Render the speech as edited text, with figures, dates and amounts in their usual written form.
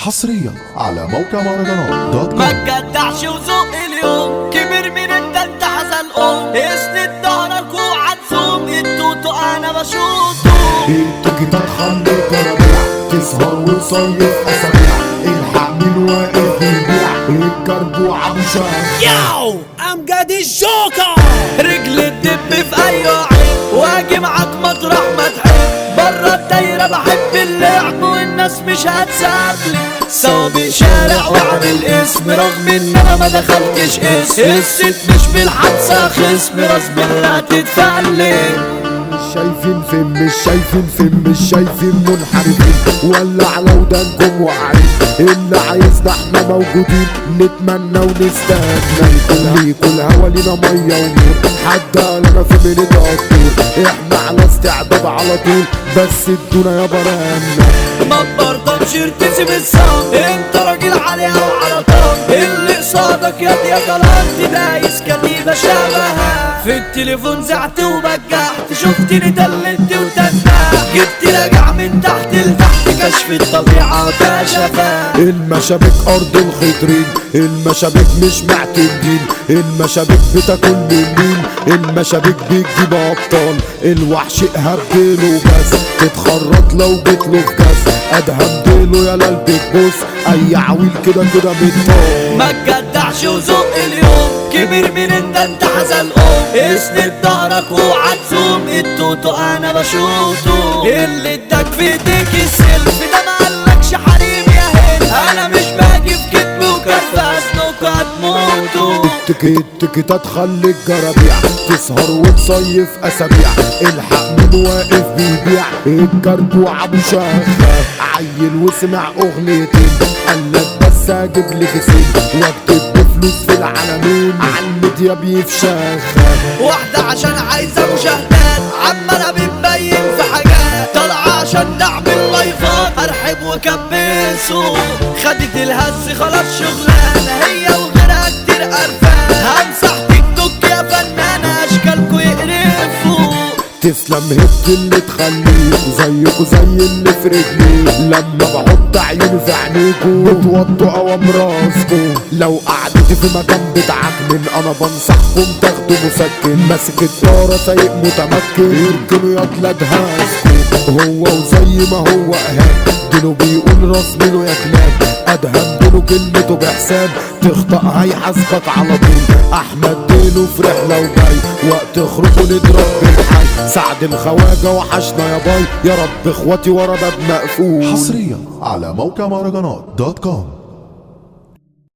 حصريا على موقع مهرجانات دوت ما كوم. تجدعش وذوق اليوم كبر من انت حزلقوم اسند ظهرك وعزوم التوتو انا بشوطه. انت كده تخلي كرابيع تسهر وتصيف اسابيع الحق من واقف بيبيع الكربوع ابو شهر. ياو امجد الجوكر رجل الدب في اي عين واجي معاك مطرح ما تحب برا الدايره بحب اللعب والناس مش هتسابلي صوابي شارع واعمل اسم رغم ان انا ما دخلتش اسم الست مش بالحادثه خصم راس بالله تتفلت. مش شايفين منحرفين ولا على ودانكم واقعين اللي عايزنا احنا موجودين نتمنى ونستنى ليكوا الهوا لينا ميه ونور حد قالنا في من الدكتور احنا على استعداد على طول بس ادونا يا برانا ما برضكش ارتسم الصوت انت راجل عليها وعلى طول اللي قصادك يا جلانت دايس كتيبه شبهها في التليفون زعت وبجحت شفتني دلنت وتنحت جبت راجع من تحت لتحت كشف الطبيعه كشفها. المشابك ارض الخضرين المشابك مش معتمدين المشابك بتاكل من مين المشابك بتجيب ابطال الوحش اهبله بس تتخرط لو جيتله في كاس ادهمدله يا لالبك بص اي عويل كده متطال. ما تجدعش وذوق اليوم كبر من انت حزلقوم اسند ظهرك وعزوم التوتو انا بشوطه اللي اداك في ايديك السلف ده ما قالكش حريم يا هند انا مش باجي في كتب وكف ازنك هتموتوا. التكتة تخلي الجرابيع تسهر وتصيف اسابيع الحق من واقف بيبيع الكربوع ابو شهر عيل وسمع اغنيتين قالك بس اجيب لي كيسين واكتب بفلوس في العالمين عالميديا بيفشخ واحدة عشان عايزة مشاهدات عمالة بتبين في حاجات طالعة عشان نعمل لايفات ارحب وكبسوا خدت الهز خلاص شغلانة هي وغيرها كتير قرفان همسح تيك توك يا فنانة اشكالكوا يقرفوا. تسلم هبت اللي تخليك زيكوا زي اللي في رجليك لما بحط عيوني في عينيكوا بتوطوا قوام راسكوا لو قعدتي في مكان بتعكنن انا بنصحكم تاخدوا مسكن ماسك الطارة سايق متمكن يركنوا يا تلات هاسكوا هو وزي ما هو اهان دينه بيقول راس منه يا كلاب ادهم دينه كلمته بحساب تخطأ هيحاسبك على طول احمد دينه في رحلة وجاي وقت خروجه نضرب بالحي سعد الخواجة وحشنا يا باي يا رب اخواتي ورا باب مقفول. حصريا على موقع مهرجانات دوت كوم.